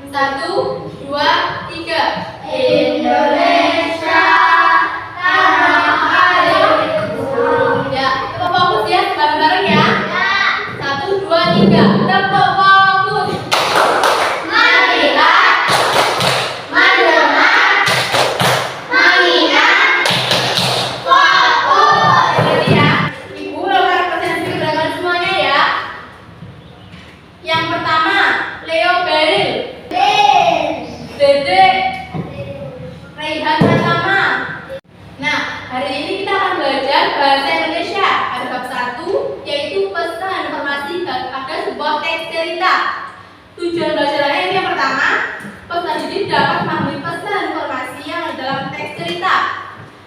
Satu, dua, tiga. Indonesia tanah airku. Ya, tepuk fokus ya, bareng-bareng ya. Ya. Satu, dua, tiga. Tepuk fokus. Melihat, mendengar, mengingat, fokus. Jadi ya, Ibu lakukan presentasi keberagaman semuanya ya. Yang pertama, Leo Beril, Dede, Raihan Pratama. Nah, hari ini kita akan belajar bahasa Indonesia. Ada bab 1, yaitu pesan informasi pada sebuah teks cerita. Tujuan belajarnya ini yang pertama, pesan didik dapat memahami pesan informasi yang ada dalam teks cerita.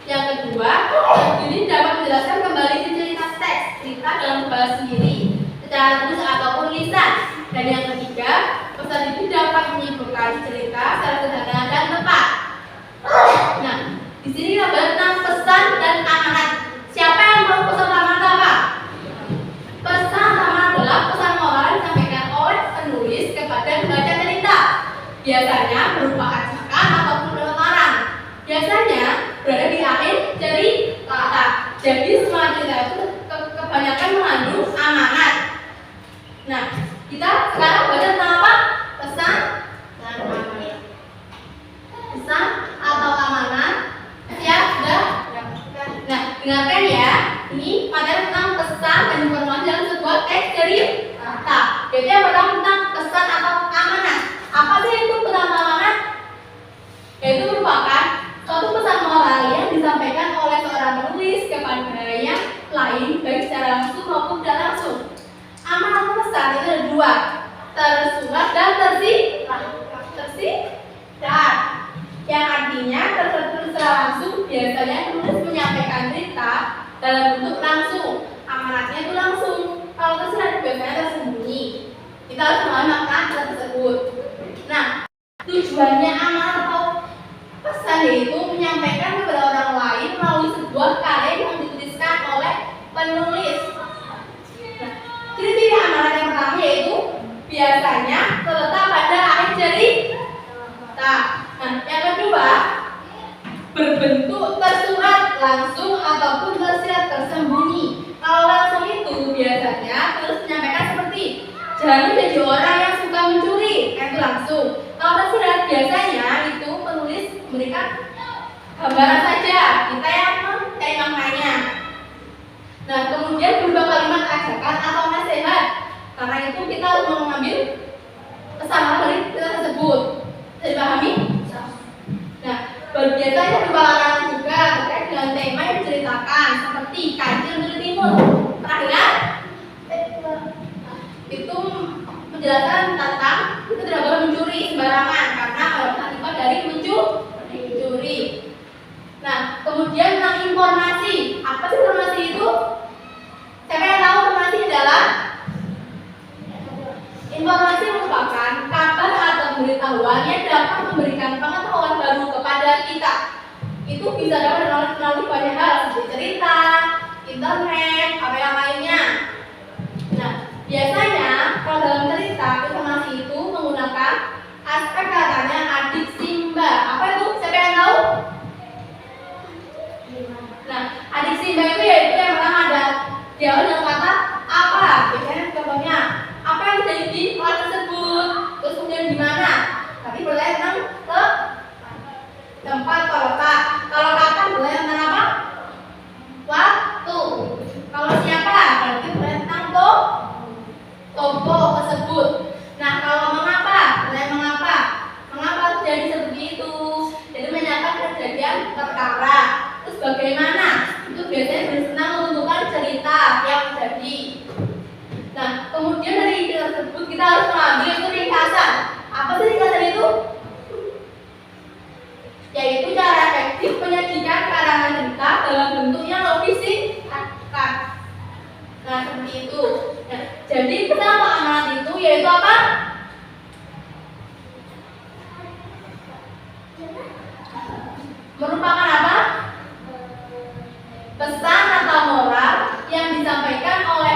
Yang kedua, pesan didik dapat menjelaskan kembali cerita teks cerita dalam bahasa sendiri, secara tulis ataupun lisan. Dan yang ketiga, pesan didik dapat menyimpulkan cerita secara sederhana dan tepat. Nah, di sini kita bahas tentang pesan dan amanat. Siapa yang tahu pesan amanat apa? Pesan amanat adalah pesan moral yang disampaikan oleh penulis kepada pembaca cerita. Biasanya berupa ajakan ataupun penawaran. Biasanya berada di akhir cerita. Jadi semua cerita itu kebanyakan mengandung amanat. Nah, kita sekarang baca tentang apa? Pesan dan amanat. Pesan atau amanat. Siap? Sudah? Nah, dengarkan ya. Ini materi tentang pesan dan informasi dalam sebuah teks cerita. Jadi yang pertama tentang pesan atau amanat. Apa sih itu pesan atau amanat? Yaitu merupakan suatu pesan moral yang disampaikan oleh seorang penulis kepada yang lain, baik secara langsung maupun tidak langsung. Amanat atau pesan itu ada dua, tersurat dan tersirat. Yang artinya tertulis secara langsung, biasanya penulis menyampaikan cerita dalam bentuk langsung. Amanatnya itu langsung. Kalau tersirat biasanya tersembunyi. Kita harus memahami makna tersebut. Nah, tujuannya amanat atau pesan yaitu menyampaikan kepada orang lain melalui sebuah karya yang dituliskan oleh penulis. Nah, ciri-ciri amanat yang pertama yaitu biasanya terletak pada akhir cerita. Nah, yang kedua, berbentuk tersurat langsung ataupun tersirat tersembunyi. Kalau langsung itu biasanya terus menyampaikan seperti jangan menjadi orang yang suka mencuri, itu langsung. Kalau tersirat biasanya itu penulis memberikan gambaran saja, kita yang mencari maknanya. Nah, kemudian berupa kalimat ajakan atau nasihat. Karena itu kita harus mengambil pesan dari cerita tersebut. Bisa dipahami? Nah, biasanya berupa larangan juga terkait dengan tema yang diceritakan, seperti kancil dari timur. Pernah dengar? Itu menjelaskan tentang kita tidak boleh mencuri sembarangan karena kalau akibat dari mencuri. Nah, kemudian tentang informasi. Apa sih informasi itu? Siapa yang tahu informasi adalah? Informasi merupakan kabar atau pemberitahuan yang dapat memberikan pengetahuan baru kepada kita. Itu bisa dapat melalui banyak hal seperti cerita, internet, apa yang lainnya. Nah, biasanya kalau dalam cerita informasi itu menggunakan aspek katanya adik simba. Apa itu? Siapa yang tahu? Nah, adik simba itu yaitu yang pertama ada diawali dengan kata apa. Biasanya contohnya apa yang terjadi di orang tersebut, terus kemudian di mana. Tapi bertanya tentang tempat atau letak. Kalau kapan bertanya tentang apa? Waktu. Kalau siapa berarti bertanya tentang toko tersebut. Nah, kalau mengapa bertanya mengapa. Mengapa terjadi seperti itu? Jadi menanyakan kejadian perkara. Terus bagaimana? Itu biasanya bersenang menentukan cerita yang terjadi. Nah, kemudian dari ide tersebut kita harus mengambil itu ringkasan. Apa sih ringkasan itu? Yaitu cara efektif menyajikan karangan cerita dalam bentuk yang lebih singkat. Nah, seperti itu. Nah, jadi pesan atau amanat itu yaitu apa? Merupakan apa? Pesan atau moral yang disampaikan oleh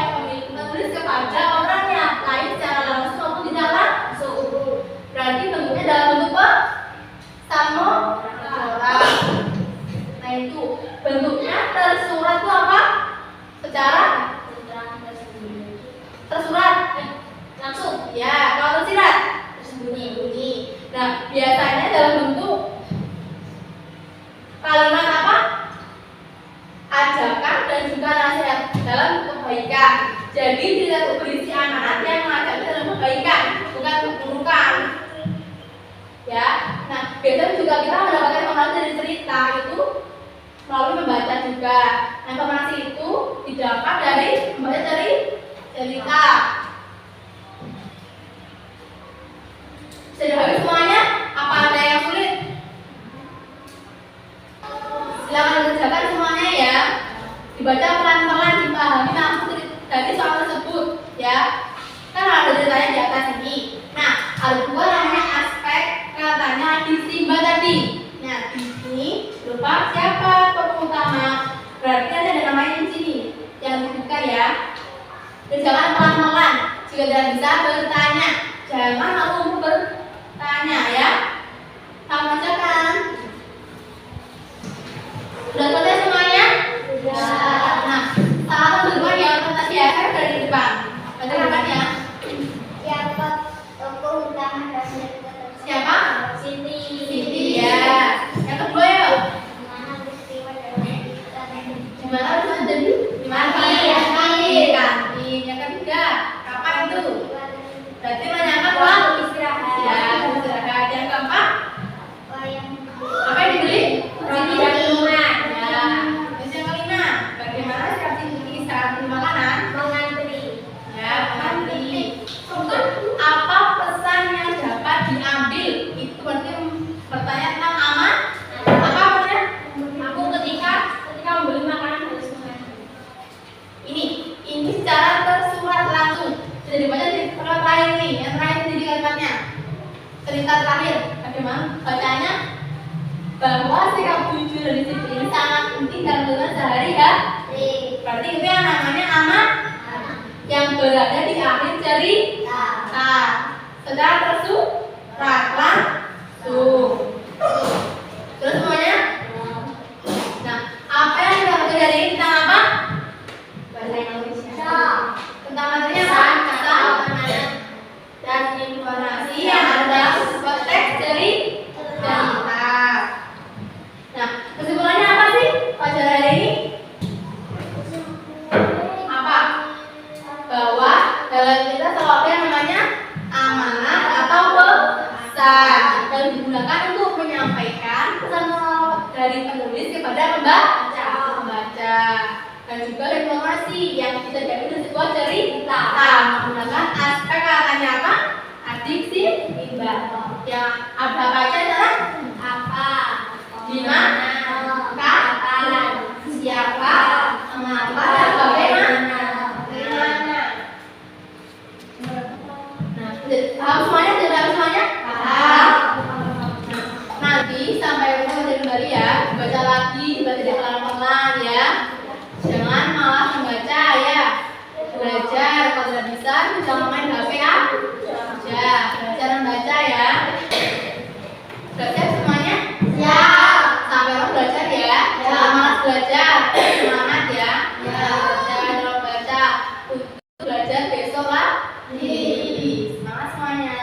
penulis kepada orang yang lain secara langsung maupun tidak langsung. Berarti bentuknya Sudah habis semuanya? Apa ada yang sulit? Silakan dikerjakan semuanya ya. Dibaca pelan-pelan, dipahami langsung dari soal tersebut ya. Kan ada ceritanya di atas ini. Nah, ada dua namanya aspek katanya disimba tadi. Nah, di sini lupa siapa tokoh utama. Berarti ada namanya di sini yang disebutkan ya. Kerjakan pelan-pelan. Jika tidak bisa bertanya, jangan langsung bertanya ya. Kamu bacakan. Sudah selesai semuanya? Sudah. Nah, salah satu duluan yang presentasi ya, saya dari depan. Bacakan ya. Siapa tokoh utama dari Siapa? Siti. Siti ya. Yang kedua ya. Mana peristiwa dalam kita Di mana harus jadi? Di mana? Kantin. Kantin. Yang ketiga, kapan itu? Berarti menanyakan waktu istirahat. ya, istirahat. Yang keempat, Wayang apa yang dibeli? Roti dan minuman. Ya. Terus yang kelima, bagaimana cara Siti saat beli makanan? Mengantri. Ya, nanti. Untuk apa pesan yang dapat diambil? Itu berarti bertanya tentang aman. Apa maksudnya? Aku ketika membeli makanan harus mengantri. Ini secara tersurat langsung. Sudah dibaca di perkara terakhir nih. Yang terakhir di kalimatnya. Cerita terakhir. Bagaimana bacanya? Bahwa sikap jujur dan disiplin ini sangat penting dalam kehidupan sehari-hari. Berarti itu yang namanya aman yang berada di akhir cerita. Secara tersurat langsung. Terus semuanya? Nah, apa yang kita baca dari ini tentang apa? Bahasa Indonesia. Tentang materinya apa? Dan Informasi yang ada sebuah teks cerita. Nah, kesimpulannya apa sih pelajaran hari ini? Apa? Bahwa dalam kita selalu ada yang namanya amanah atau pesan yang digunakan untuk menyampaikan pesan dari penulis kepada pembaca dan juga informasi yang kita dapat dari sebuah cerita menggunakan aspek katanya apa? Adiksi imbang. Yang ada baca adalah apa? di mana, kapan, siapa, mengapa, dan bagaimana. Nah, paham semuanya? Sudah paham semuanya? Paham. Nanti sampai ketemu kembali ya, baca lagi, dibaca pelan-pelan ya. Jangan malah membaca ya. Belajar, kalau tidak bisa jangan main HP ya. Belajar membaca ya. Belajar semuanya? Ya. Sampai orang belajar ya. Jangan malas belajar. Semangat ya. Belajar dalam baca. Untuk belajar besok lagi. Semangat semuanya.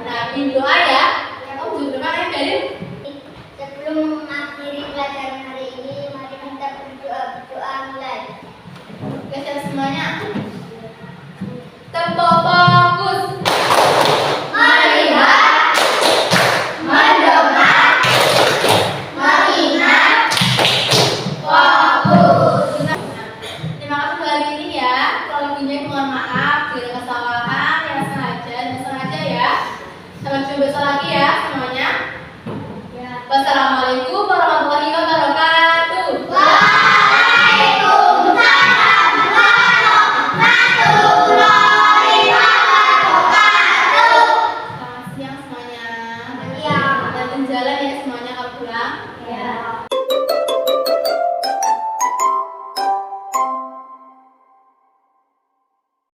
Nah, bimbing doa ya. Kamu juga doa ya, Karin? Sebelum mengakhiri pelajaran hari ini, mari kita berdoa mulai. Belajar semuanya. Terfokus. Melihat, mendengar, mengingat, fokus. Terima kasih untuk hari ini ya. Kalau lebihnya mohon maaf, bila kesalahan yang sengaja dan sengaja ya. Sampai jumpa besok lagi ya semuanya. Wassalamualaikum warahmatullahi wabarakatuh. Waalaikumsalam warahmatullahi wabarakatuh. Selamat siang semuanya. Siang. Dan jalan ya semuanya kalau pulang. Ya.